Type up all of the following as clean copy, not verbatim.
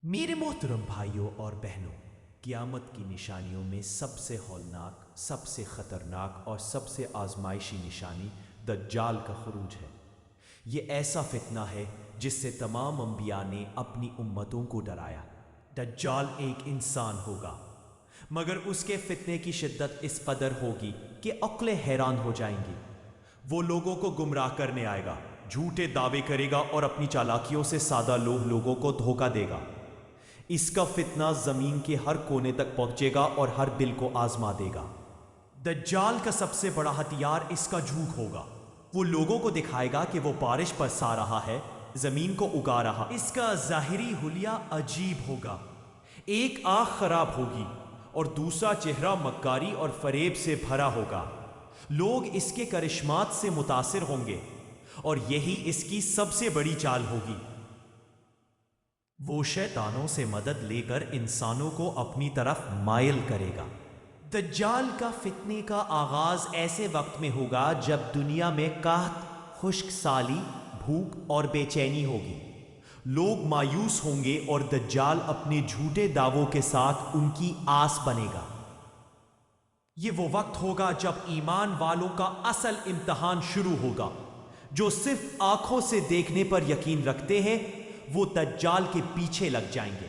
میرے محترم بھائیوں اور بہنوں، قیامت کی نشانیوں میں سب سے ہولناک، سب سے خطرناک اور سب سے آزمائشی نشانی دجال کا خروج ہے۔ یہ ایسا فتنہ ہے جس سے تمام انبیاء نے اپنی امتوں کو ڈرایا۔ دجال ایک انسان ہوگا، مگر اس کے فتنے کی شدت اس قدر ہوگی کہ عقلیں حیران ہو جائیں گی۔ وہ لوگوں کو گمراہ کرنے آئے گا، جھوٹے دعوے کرے گا اور اپنی چالاکیوں سے سادہ لوگوں کو دھوکہ دے گا۔ اس کا فتنہ زمین کے ہر کونے تک پہنچے گا اور ہر دل کو آزما دے گا۔ دجال کا سب سے بڑا ہتھیار اس کا جھوٹ ہوگا۔ وہ لوگوں کو دکھائے گا کہ وہ بارش برسا رہا ہے، زمین کو اگا رہا۔ اس کا ظاہری حلیہ عجیب ہوگا۔ ایک آنکھ خراب ہوگی اور دوسرا چہرہ مکاری اور فریب سے بھرا ہوگا۔ لوگ اس کے کرشمات سے متاثر ہوں گے اور یہی اس کی سب سے بڑی چال ہوگی۔ وہ شیطانوں سے مدد لے کر انسانوں کو اپنی طرف مائل کرے گا۔ دجال کا فتنے کا آغاز ایسے وقت میں ہوگا جب دنیا میں قحط، خشک سالی، بھوک اور بے چینی ہوگی۔ لوگ مایوس ہوں گے اور دجال اپنے جھوٹے دعووں کے ساتھ ان کی آس بنے گا۔ یہ وہ وقت ہوگا جب ایمان والوں کا اصل امتحان شروع ہوگا۔ جو صرف آنکھوں سے دیکھنے پر یقین رکھتے ہیں وہ دجال کے پیچھے لگ جائیں گے۔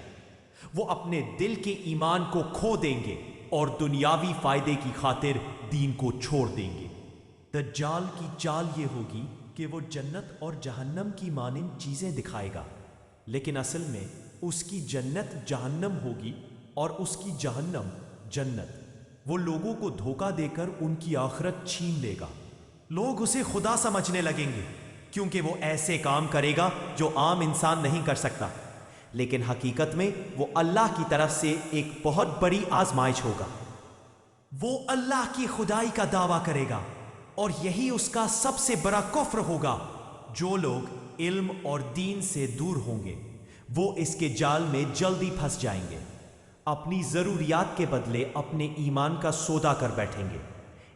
وہ اپنے دل کے ایمان کو کھو دیں گے اور دنیاوی فائدے کی خاطر دین کو چھوڑ دیں گے۔ دجال کی چال یہ ہوگی کہ وہ جنت اور جہنم کی مانند چیزیں دکھائے گا، لیکن اصل میں اس کی جنت جہنم ہوگی اور اس کی جہنم جنت۔ وہ لوگوں کو دھوکہ دے کر ان کی آخرت چھین لے گا۔ لوگ اسے خدا سمجھنے لگیں گے کیونکہ وہ ایسے کام کرے گا جو عام انسان نہیں کر سکتا، لیکن حقیقت میں وہ اللہ کی طرف سے ایک بہت بڑی آزمائش ہوگا۔ وہ اللہ کی خدائی کا دعویٰ کرے گا اور یہی اس کا سب سے بڑا کفر ہوگا۔ جو لوگ علم اور دین سے دور ہوں گے وہ اس کے جال میں جلدی پھنس جائیں گے۔ اپنی ضروریات کے بدلے اپنے ایمان کا سودا کر بیٹھیں گے۔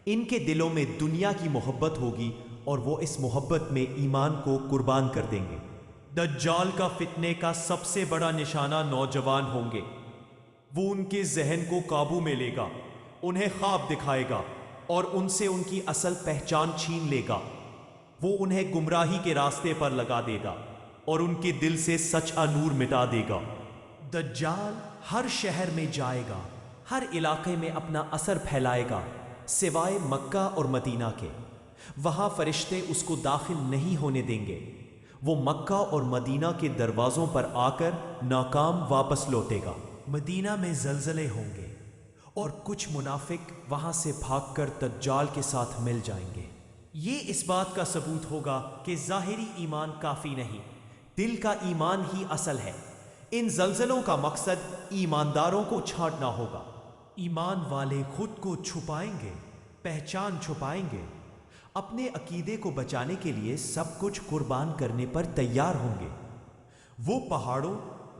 ان کے دلوں میں دنیا کی محبت ہوگی اور وہ اس محبت میں ایمان کو قربان کر دیں گے۔ دجال کا فتنے کا سب سے بڑا نشانہ نوجوان ہوں گے۔ وہ ان کے ذہن کو قابو میں لے گا، انہیں خواب دکھائے گا اور ان سے ان کی اصل پہچان چھین لے گا۔ وہ انہیں گمراہی کے راستے پر لگا دے گا اور ان کے دل سے سچا نور مٹا دے گا۔ دجال ہر شہر میں جائے گا، ہر علاقے میں اپنا اثر پھیلائے گا سوائے مکہ اور مدینہ کے۔ وہاں فرشتے اس کو داخل نہیں ہونے دیں گے۔ وہ مکہ اور مدینہ کے دروازوں پر آ کر ناکام واپس لوٹے گا۔ مدینہ میں زلزلے ہوں گے اور کچھ منافق وہاں سے بھاگ کر دجال کے ساتھ مل جائیں گے۔ یہ اس بات کا ثبوت ہوگا کہ ظاہری ایمان کافی نہیں، دل کا ایمان ہی اصل ہے۔ ان زلزلوں کا مقصد ایمانداروں کو چھانٹنا ہوگا۔ ایمان والے خود کو چھپائیں گے، پہچان چھپائیں گے، اپنے عقیدے کو بچانے کے لیے سب کچھ قربان کرنے پر تیار ہوں گے۔ وہ پہاڑوں،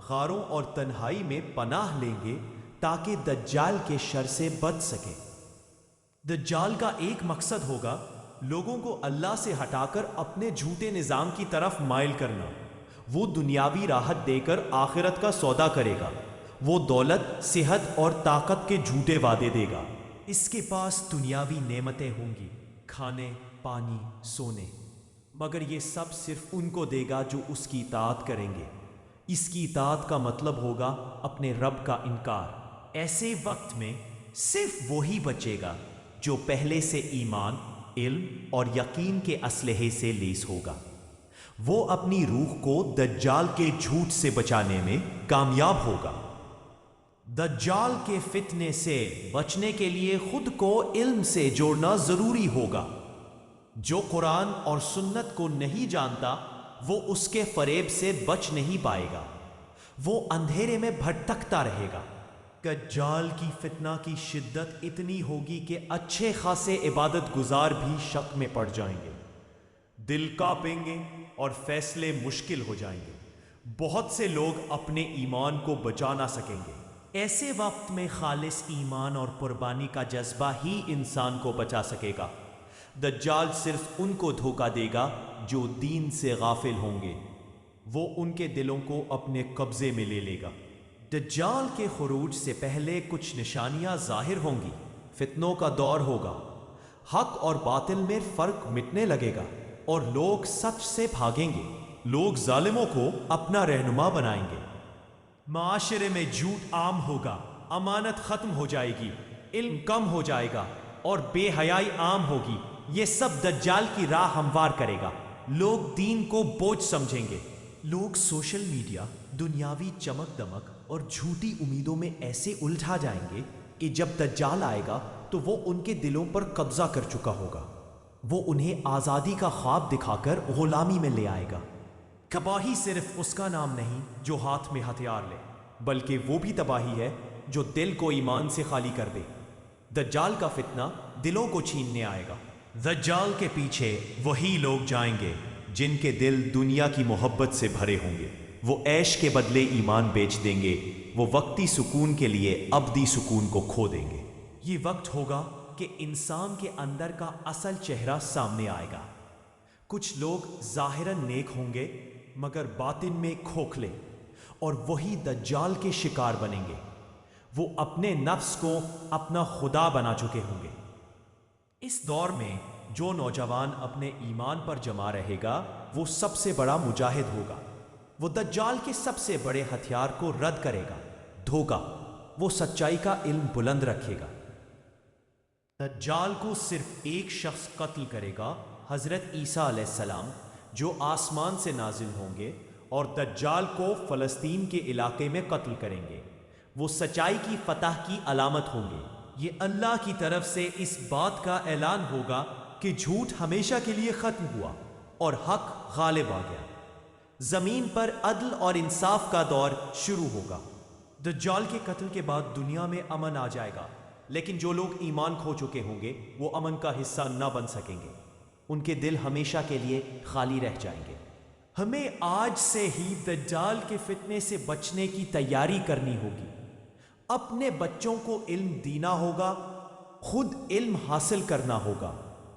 غاروں اور تنہائی میں پناہ لیں گے تاکہ دجال کے شر سے بچ سکیں۔ دجال کا ایک مقصد ہوگا لوگوں کو اللہ سے ہٹا کر اپنے جھوٹے نظام کی طرف مائل کرنا۔ وہ دنیاوی راحت دے کر آخرت کا سودا کرے گا۔ وہ دولت، صحت اور طاقت کے جھوٹے وعدے دے گا۔ اس کے پاس دنیاوی نعمتیں ہوں گی، کھانے، پانی، سونے، مگر یہ سب صرف ان کو دے گا جو اس کی اطاعت کریں گے۔ اس کی اطاعت کا مطلب ہوگا اپنے رب کا انکار۔ ایسے وقت میں صرف وہی بچے گا جو پہلے سے ایمان، علم اور یقین کے اسلحے سے لیس ہوگا۔ وہ اپنی روح کو دجال کے جھوٹ سے بچانے میں کامیاب ہوگا۔ دجال کے فتنے سے بچنے کے لیے خود کو علم سے جوڑنا ضروری ہوگا۔ جو قرآن اور سنت کو نہیں جانتا وہ اس کے فریب سے بچ نہیں پائے گا۔ وہ اندھیرے میں بھٹکتا رہے گا۔ دجال کی فتنہ کی شدت اتنی ہوگی کہ اچھے خاصے عبادت گزار بھی شک میں پڑ جائیں گے، دل کانپیں گے اور فیصلے مشکل ہو جائیں گے۔ بہت سے لوگ اپنے ایمان کو بچا نہ سکیں گے۔ ایسے وقت میں خالص ایمان اور قربانی کا جذبہ ہی انسان کو بچا سکے گا۔ دجال صرف ان کو دھوکہ دے گا جو دین سے غافل ہوں گے۔ وہ ان کے دلوں کو اپنے قبضے میں لے لے گا۔ دجال کے خروج سے پہلے کچھ نشانیاں ظاہر ہوں گی۔ فتنوں کا دور ہوگا، حق اور باطل میں فرق مٹنے لگے گا اور لوگ سچ سے بھاگیں گے۔ لوگ ظالموں کو اپنا رہنما بنائیں گے۔ معاشرے میں جھوٹ عام ہوگا، امانت ختم ہو جائے گی، علم کم ہو جائے گا اور بے حیائی عام ہوگی۔ یہ سب دجال کی راہ ہموار کرے گا۔ لوگ دین کو بوجھ سمجھیں گے۔ لوگ سوشل میڈیا، دنیاوی چمک دمک اور جھوٹی امیدوں میں ایسے الجھا جائیں گے کہ جب دجال آئے گا تو وہ ان کے دلوں پر قبضہ کر چکا ہوگا۔ وہ انہیں آزادی کا خواب دکھا کر غلامی میں لے آئے گا۔ تباہی صرف اس کا نام نہیں جو ہاتھ میں ہتھیار لے، بلکہ وہ بھی تباہی ہے جو دل کو ایمان سے خالی کر دے۔ دجال کا فتنہ دلوں کو چھیننے آئے گا۔ دجال کے پیچھے وہی لوگ جائیں گے جن کے دل دنیا کی محبت سے بھرے ہوں گے۔ وہ عیش کے بدلے ایمان بیچ دیں گے۔ وہ وقتی سکون کے لیے ابدی سکون کو کھو دیں گے۔ یہ وقت ہوگا کہ انسان کے اندر کا اصل چہرہ سامنے آئے گا۔ کچھ لوگ ظاہراً نیک ہوں گے مگر باطن میں کھوکھلے، اور وہی دجال کے شکار بنیں گے۔ وہ اپنے نفس کو اپنا خدا بنا چکے ہوں گے۔ اس دور میں جو نوجوان اپنے ایمان پر جمع رہے گا وہ سب سے بڑا مجاہد ہوگا۔ وہ دجال کے سب سے بڑے ہتھیار کو رد کرے گا، دھوکہ۔ وہ سچائی کا علم بلند رکھے گا۔ دجال کو صرف ایک شخص قتل کرے گا، حضرت عیسیٰ علیہ السلام، جو آسمان سے نازل ہوں گے اور دجال کو فلسطین کے علاقے میں قتل کریں گے۔ وہ سچائی کی فتح کی علامت ہوں گے۔ یہ اللہ کی طرف سے اس بات کا اعلان ہوگا کہ جھوٹ ہمیشہ کے لیے ختم ہوا اور حق غالب آ گیا۔ زمین پر عدل اور انصاف کا دور شروع ہوگا۔ دجال کے قتل کے بعد دنیا میں امن آ جائے گا، لیکن جو لوگ ایمان کھو چکے ہوں گے وہ امن کا حصہ نہ بن سکیں گے۔ ان کے دل ہمیشہ کے لیے خالی رہ جائیں گے۔ ہمیں آج سے ہی دجال کے فتنے سے بچنے کی تیاری کرنی ہوگی۔ اپنے بچوں کو علم دینا ہوگا، خود علم حاصل کرنا ہوگا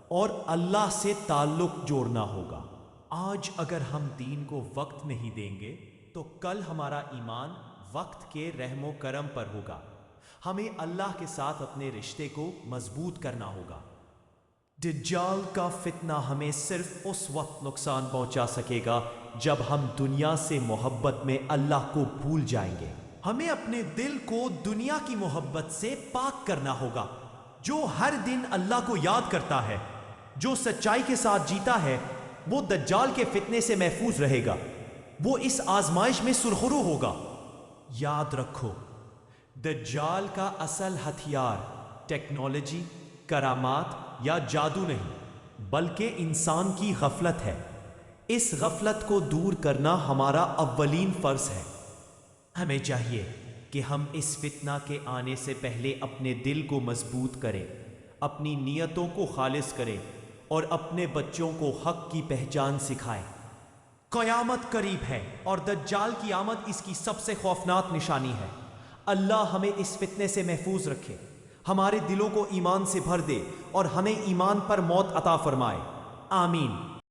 اور اللہ سے تعلق جوڑنا ہوگا۔ آج اگر ہم دین کو وقت نہیں دیں گے تو کل ہمارا ایمان وقت کے رحم و کرم پر ہوگا۔ ہمیں اللہ کے ساتھ اپنے رشتے کو مضبوط کرنا ہوگا۔ دجال کا فتنہ ہمیں صرف اس وقت نقصان پہنچا سکے گا جب ہم دنیا سے محبت میں اللہ کو بھول جائیں گے۔ ہمیں اپنے دل کو دنیا کی محبت سے پاک کرنا ہوگا۔ جو ہر دن اللہ کو یاد کرتا ہے، جو سچائی کے ساتھ جیتا ہے، وہ دجال کے فتنے سے محفوظ رہے گا۔ وہ اس آزمائش میں سرخرو ہوگا۔ یاد رکھو، دجال کا اصل ہتھیار ٹیکنالوجی، کرامات یا جادو نہیں، بلکہ انسان کی غفلت ہے۔ اس غفلت کو دور کرنا ہمارا اولین فرض ہے۔ ہمیں چاہیے کہ ہم اس فتنہ کے آنے سے پہلے اپنے دل کو مضبوط کریں، اپنی نیتوں کو خالص کریں اور اپنے بچوں کو حق کی پہچان سکھائیں۔ قیامت قریب ہے اور دجال کی آمد اس کی سب سے خوفناک نشانی ہے۔ اللہ ہمیں اس فتنے سے محفوظ رکھے، ہمارے دلوں کو ایمان سے بھر دے اور ہمیں ایمان پر موت عطا فرمائے۔ آمین۔